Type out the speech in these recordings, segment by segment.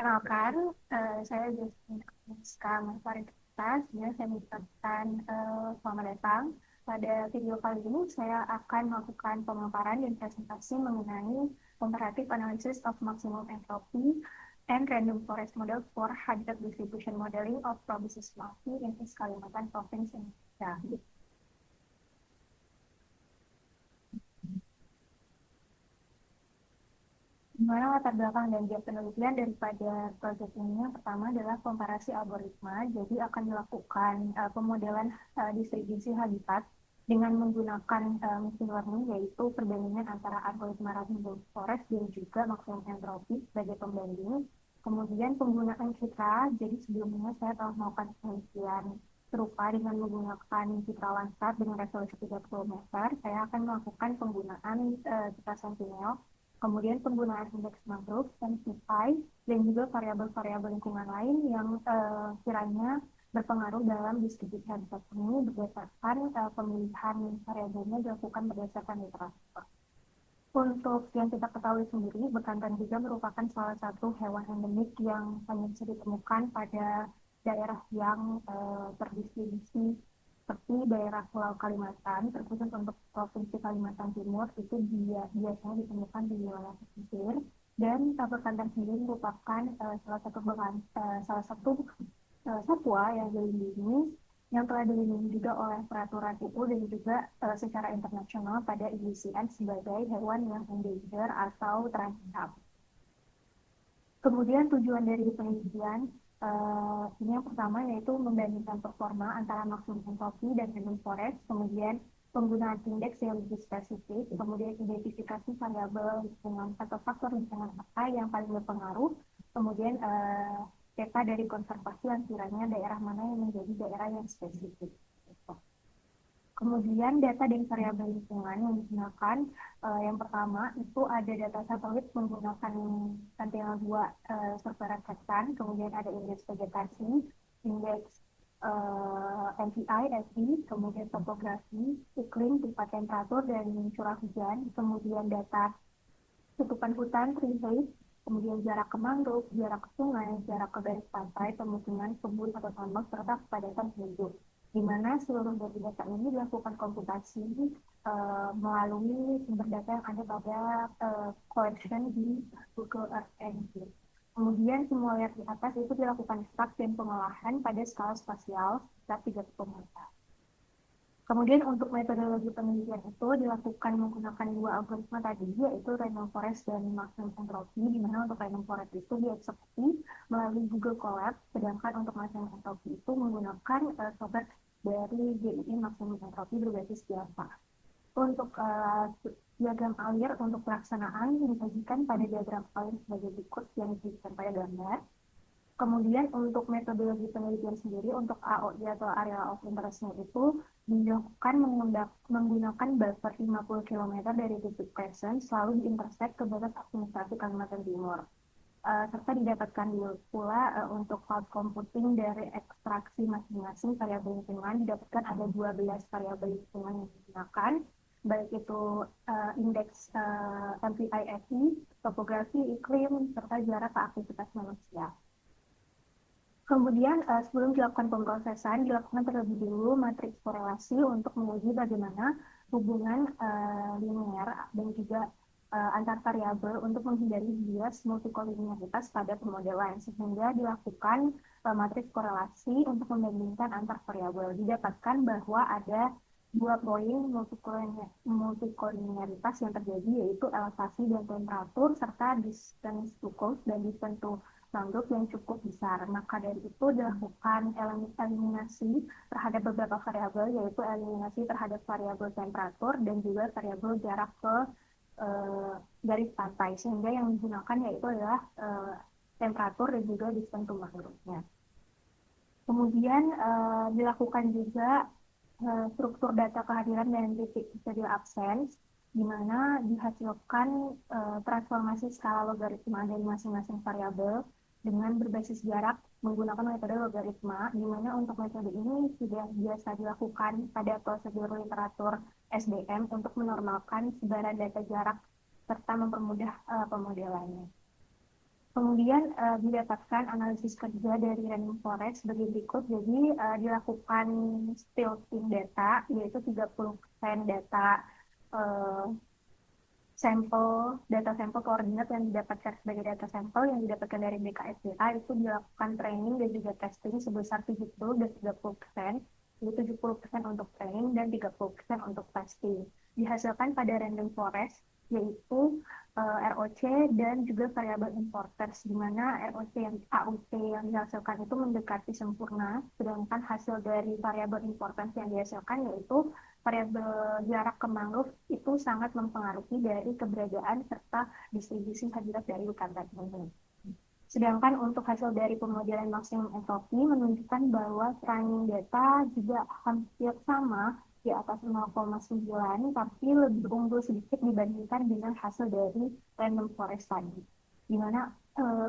Kenalkan, saya Jessica Maritas. Ya, saya mengucapkan selamat datang. Pada video kali ini, saya akan melakukan pemaparan dan presentasi mengenai comparative analysis of maximum entropy and random forest model for habitat distribution modeling of proboscis multi in East Kalimantan Province Indonesia. Gimana latar belakang dan gap penelitian daripada proyek ini? Yang pertama adalah komparasi algoritma. Jadi akan dilakukan pemodelan distribusi habitat dengan menggunakan machine learning, yaitu perbandingan antara algoritma random forest dan juga maximum entropy sebagai pembanding. Kemudian penggunaan citra. Jadi sebelumnya saya telah melakukan penelitian serupa dengan menggunakan citra landscape dengan resolusi 30 meter. Saya akan melakukan penggunaan citra sentinel, kemudian penggunaan indeks mangrove, MCI, dan juga variabel-variabel lingkungan lain yang kiranya berpengaruh dalam distribusi habitat ini berdasarkan pemilihan variabelnya dilakukan berdasarkan literatur. Untuk yang kita ketahui sendiri, bekantan juga merupakan salah satu hewan endemik yang hanya bisa ditemukan pada daerah yang terdistribusi seperti daerah Pulau Kalimantan, terkhusus untuk Provinsi Kalimantan Timur, itu biasanya ditemukan di wilayah pesisir. Dan bekantan sendiri merupakan salah satu satwa yang dilindungi, yang telah dilindungi juga oleh peraturan itu dan juga secara internasional pada IUCN sebagai hewan yang endanger atau terancam. Kemudian tujuan dari penelitian ini yang pertama yaitu membandingkan performa antara maksimum entropy dan random forest, kemudian penggunaan indeks yang lebih spesifik, kemudian identifikasi variabel lingkungan atau faktor lingkungan apa yang paling berpengaruh, kemudian data dari konservasi yang kiranya daerah mana yang menjadi daerah yang spesifik. Kemudian data dan variabel lingkungan yang digunakan, yang pertama itu ada data satelit menggunakan Sentinel-2 server raketan, kemudian ada indeks vegetasi, indeks MPI, FI, kemudian topografi, iklim, tingkat temperatur, dan curah hujan, kemudian data tutupan hutan, tree height, kemudian jarak ke mangrove, jarak ke sungai, jarak ke garis pantai, pemukiman, kebun atau tambak, serta kepadatan penduduk. Di mana seluruh dari data ini dilakukan komputasi melalui sumber data yang ada pada collection di Google Earth Engine. Kemudian semua layer di atas itu dilakukan extract dan pengolahan pada skala spasial sekitar 30 meter. Kemudian untuk metodologi penelitian itu dilakukan menggunakan dua algoritma tadi, yaitu random forest dan maximum entropy, di mana untuk random forest itu dieksekusi melalui Google Colab, sedangkan untuk maximum entropy itu menggunakan software dari GII maximum entropy berbasis Java. Untuk diagram alir untuk pelaksanaan disajikan pada diagram alir sebagai berikut yang disebutkan pada gambar. Kemudian untuk metodologi penelitian sendiri untuk AOI atau Area of Interest-nya itu dilakukan menggunakan buffer 50 km dari titik present selalu diintersect ke batas administrasi Kalimantan Timur. Serta didapatkan pula untuk cloud computing dari ekstraksi masing-masing variabel lingkungan, didapatkan ada 12 variabel lingkungan yang digunakan, baik itu indeks MPI-FI, topografi, iklim, serta jarak ke aktivitas manusia. Kemudian sebelum dilakukan pemrosesan, dilakukan terlebih dulu matriks korelasi untuk menguji bagaimana hubungan linear dan juga antar variabel untuk menghindari bias multikolinialitas pada pemodelan, sehingga dilakukan matriks korelasi untuk membandingkan antar variabel. Didapatkan bahwa ada dua poin multikolinialitas yang terjadi, yaitu elevasi dan temperatur serta distance to coast dan distance to mangrove yang cukup besar. Maka dari itu dilakukan eliminasi terhadap beberapa variabel, yaitu eliminasi terhadap variabel temperatur dan juga variabel jarak ke garis pantai, sehingga yang digunakan yaitu adalah temperatur dan juga distance to mangrove-nya. Kemudian dilakukan juga struktur data kehadiran dan titik serial absence, di mana dihasilkan transformasi skala logaritma dari masing-masing variabel dengan berbasis jarak menggunakan metode logaritma, di mana untuk metode ini sudah biasa dilakukan pada prosedur literatur SDM untuk menormalkan sebaran data jarak serta mempermudah pemodelannya. Kemudian didapatkan analisis kerja dari Random Forest sebagai berikut. Jadi dilakukan splitting data, yaitu 30% data eh, sampel data sampel koordinat yang didapatkan sebagai data sampel yang didapatkan dari BKSDA itu dilakukan training dan juga testing sebesar 70 dan 30%, jadi 70% untuk training dan 30% untuk testing. Dihasilkan pada random forest yaitu ROC dan juga variabel importers, di mana ROC yang AUT yang dihasilkan itu mendekati sempurna, sedangkan hasil dari variabel importers yang dihasilkan yaitu variabel jarak ke mangrove itu sangat mempengaruhi dari keberadaan serta distribusi habitat dari bekantan ini. Sedangkan untuk hasil dari pemodelan maksimum entropi menunjukkan bahwa training data juga hampir sama di atas 0,9 tapi lebih unggul sedikit dibandingkan dengan hasil dari random forest tadi. Di mana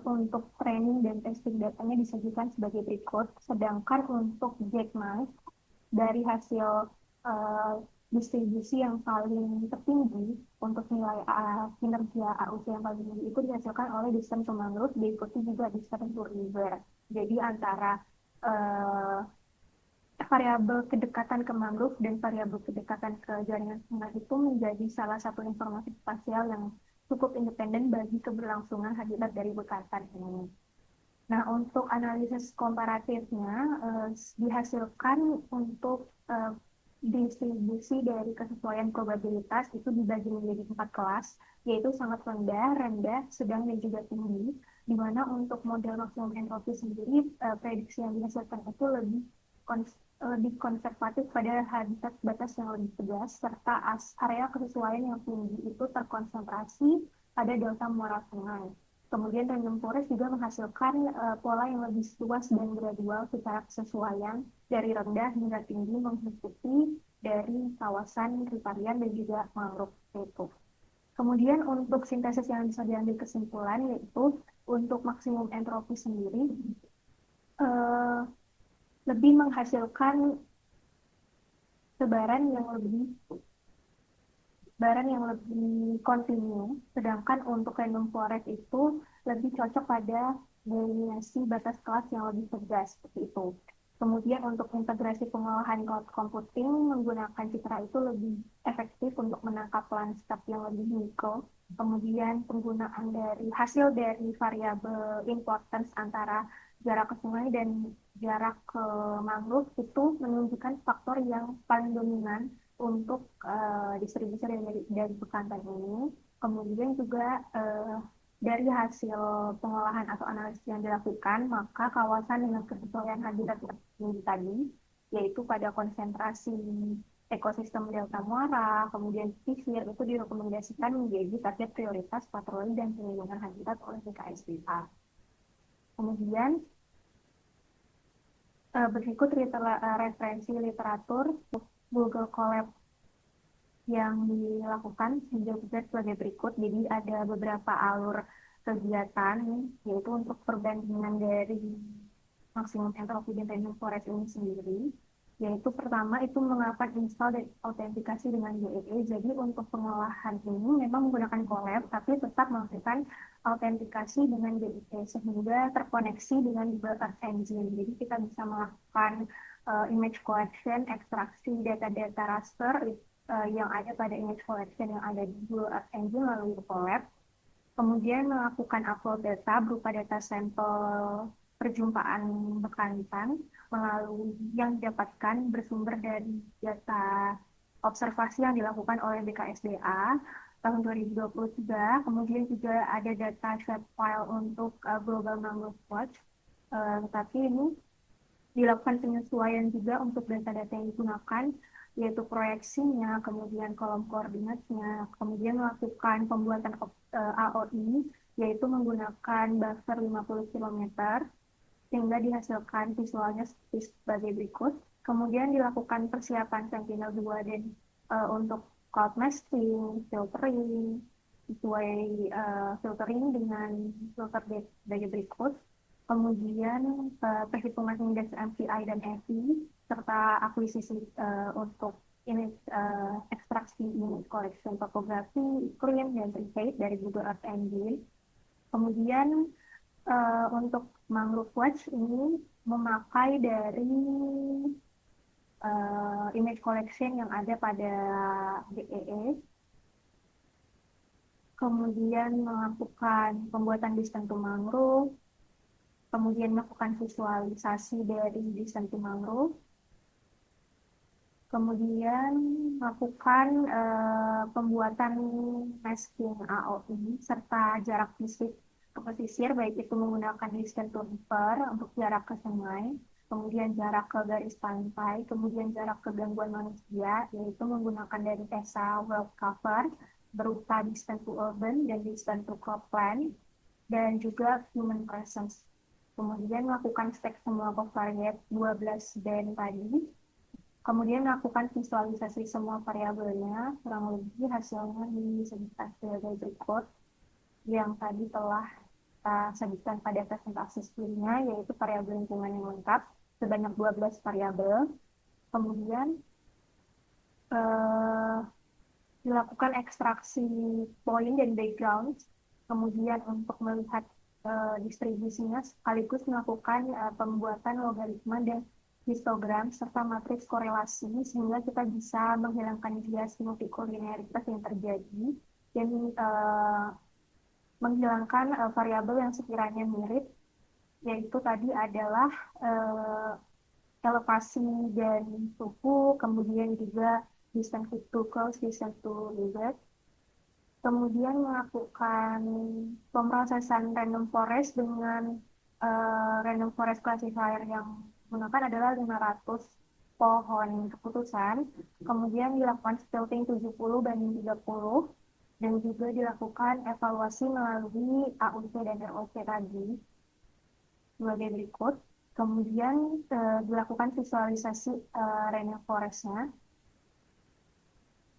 untuk training dan testing datanya disajikan sebagai berikut, sedangkan untuk Jack Mice dari hasil uh, distribusi yang paling tertinggi untuk nilai kinerja AUC yang paling tinggi itu dihasilkan oleh distance to mangrove, diikuti juga distance to river. Jadi antara uh, variabel kedekatan ke mangrove dan variabel kedekatan ke jaringan sungai itu menjadi salah satu informasi spasial yang cukup independen bagi keberlangsungan habitat dari bekantan ini. Nah, untuk analisis komparatifnya dihasilkan untuk distribusi dari kesesuaian probabilitas itu dibagi menjadi 4 kelas, yaitu sangat rendah, rendah, sedang, dan juga tinggi, di mana untuk model maksimum entropi sendiri, prediksi yang dihasilkan itu lebih konservatif pada habitat batas yang lebih tegas, serta area kesesuaian yang tinggi itu terkonsentrasi pada delta muara sungai. Kemudian random forest juga menghasilkan pola yang lebih luas dan gradual secara kesesuaian dari rendah hingga tinggi mengikuti dari kawasan riparian dan juga mangrove itu. Kemudian untuk sintesis yang bisa diambil kesimpulan yaitu untuk maksimum entropi sendiri eh, lebih menghasilkan sebaran yang lebih barang yang lebih kontinu, sedangkan untuk random forest itu lebih cocok pada delineasi batas kelas yang lebih tegas seperti itu. Kemudian untuk integrasi pengolahan cloud computing menggunakan citra itu lebih efektif untuk menangkap landscape yang lebih mikro. Kemudian penggunaan dari hasil dari variabel importance antara jarak ke sungai dan jarak ke mangrove itu menunjukkan faktor yang paling dominan untuk distribusi dari bekantan ini. Kemudian juga dari hasil pengolahan atau analisis yang dilakukan, maka kawasan dengan kesesuaian habitat tertinggi tadi, yaitu pada konsentrasi ekosistem delta muara, kemudian pesisir, itu direkomendasikan menjadi target prioritas patroli dan perlindungan habitat oleh BKSDA. Kemudian berikut referensi literatur Google Colab yang dilakukan sejauh sebagai berikut. Jadi ada beberapa alur kegiatan, yaitu untuk perbandingan dari maksimum entropi dan random forest ini sendiri. Yaitu pertama itu mengapa install dan autentikasi dengan JEE. Jadi untuk pengolahan ini memang menggunakan Colab, tapi tetap melakukan autentikasi dengan JEE sehingga terkoneksi dengan Google Earth Engine. Jadi kita bisa melakukan image collection, ekstraksi data-data raster yang ada pada image collection yang ada di Google Earth Engine melalui Colab. Kemudian melakukan upload data berupa data sampel perjumpaan bekantan melalui yang didapatkan bersumber dari data observasi yang dilakukan oleh BKSDA tahun 2023. Kemudian juga ada data shapefile untuk Global Mangrove Watch. Tetapi ini dilakukan penyesuaian juga untuk data-data yang digunakan, yaitu proyeksinya, kemudian kolom koordinatnya, kemudian melakukan pembuatan AOI, yaitu menggunakan buffer 50 km, sehingga dihasilkan visualnya sebagai berikut. Kemudian dilakukan persiapan Sentinel-2 dan untuk cloud masking, filtering, sesuai filtering dengan filter sebagai berikut. Kemudian perhitungan indeks MPI dan FI, serta akuisisi untuk ini ekstraksi image collection topografi, clean, dan repaid dari Google Earth Engine. Kemudian Untuk Mangrove Watch ini memakai dari image collection yang ada pada BEE, kemudian melakukan pembuatan desain mangrove, kemudian melakukan visualisasi dari desain mangrove, kemudian melakukan pembuatan masking AOI serta jarak fisik ke pesisir, baik itu menggunakan distance to river untuk jarak ke sungai, kemudian jarak ke garis pantai, kemudian jarak ke gangguan manusia, yaitu menggunakan dari ESA World Cover berupa distance to urban dan distance to cropland, dan juga human presence. Kemudian melakukan stek semua covariate 12 band tadi, kemudian melakukan visualisasi semua variabelnya, kurang lebih hasilnya disebutkan sebagai berikut yang tadi telah kita sebutkan pada presentasi sebelumnya, yaitu variabel lingkungan yang lengkap sebanyak 12 variabel. Kemudian eh, dilakukan ekstraksi poin dan background, kemudian untuk melihat distribusinya sekaligus melakukan pembuatan logaritma dan histogram serta matriks korelasi sehingga kita bisa menghilangkan bias multikolineritas yang terjadi dan menghilangkan variabel yang sekiranya mirip, yaitu tadi adalah uh, elevasi dan suhu, kemudian juga distance to close, distance to limit, kemudian melakukan pemrosesan random forest dengan random forest classifier yang digunakan adalah 500 pohon keputusan, kemudian dilakukan stilting 70 banding 30, dan juga dilakukan evaluasi melalui AUC dan ROC tadi sebagai berikut. Kemudian dilakukan visualisasi random forestnya.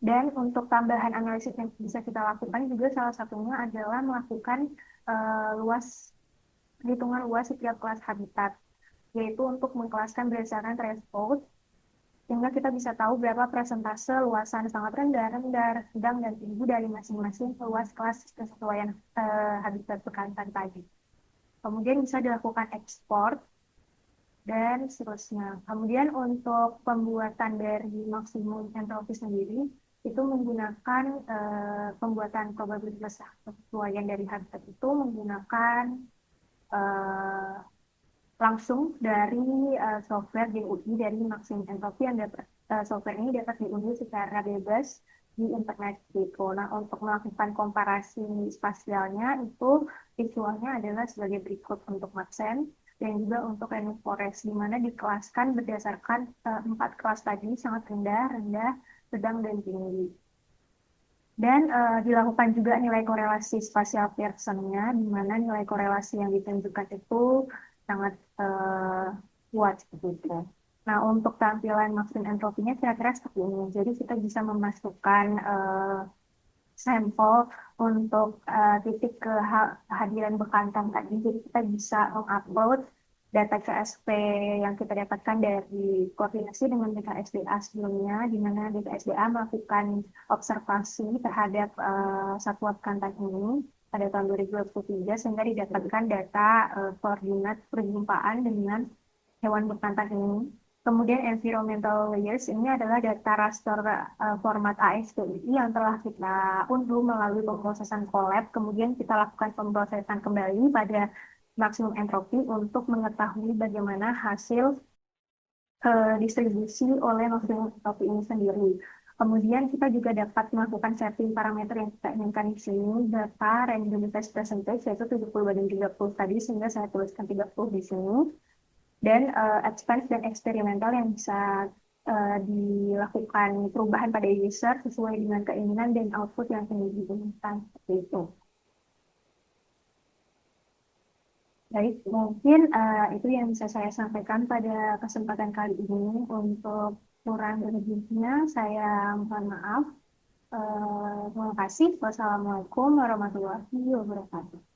Dan untuk tambahan analisis yang bisa kita lakukan juga salah satunya adalah melakukan luas hitungan luas setiap kelas habitat, yaitu untuk mengkelaskan berdasarkan threshold, sehingga kita bisa tahu berapa persentase luasan sangat rendah, rendah, sedang, dan tinggi dari masing-masing luas kelas kesesuaian habitat bekantan tadi. Kemudian bisa dilakukan ekspor dan seterusnya. Kemudian untuk pembuatan dari maksimum entropi sendiri itu menggunakan pembuatan probabilitas kesesuaian dari habitat itu menggunakan uh, langsung dari software GUI dari maksimum entropi yang dapat software ini dapat diunduh secara bebas di internet gitu. Nah, untuk melakukan komparasi spasialnya itu visualnya adalah sebagai berikut untuk Maxen dan juga untuk Random Forest, di mana dikelaskan berdasarkan 4 kelas tadi, sangat rendah, rendah, sedang, dan tinggi. Dan dilakukan juga nilai korelasi spasial Pearson-nya, di mana nilai korelasi yang ditunjukkan itu sangat kuat seperti itu. Nah, untuk tampilan maksimum entropinya kira-kira seperti ini. Jadi kita bisa memasukkan sampel untuk titik kehadiran bekantan tadi. Jadi kita bisa mengupload data CSV yang kita dapatkan dari koordinasi dengan BKSDA sebelumnya, di mana BKSDA melakukan observasi terhadap satwa bekantan ini pada tahun 2023 sehingga didapatkan data koordinat perjumpaan dengan hewan bekantan ini. Kemudian environmental layers ini adalah data raster format ASTI yang telah kita unduh melalui pemrosesan collab. Kemudian kita lakukan pemrosesan kembali pada maksimum entropi untuk mengetahui bagaimana hasil distribusi oleh maksimum entropi ini sendiri. Kemudian kita juga dapat melakukan setting parameter yang kita inginkan di sini, data randomized percentage yaitu 70 banding 30 tadi, sehingga saya tuliskan 30 di sini. Dan advance dan eksperimental yang bisa dilakukan perubahan pada user sesuai dengan keinginan dan output yang ingin diinginkan seperti itu. Baik, mungkin itu yang bisa saya sampaikan pada kesempatan kali ini. Untuk kurang lebihnya saya mohon maaf. Terima kasih. Wassalamualaikum warahmatullahi wabarakatuh.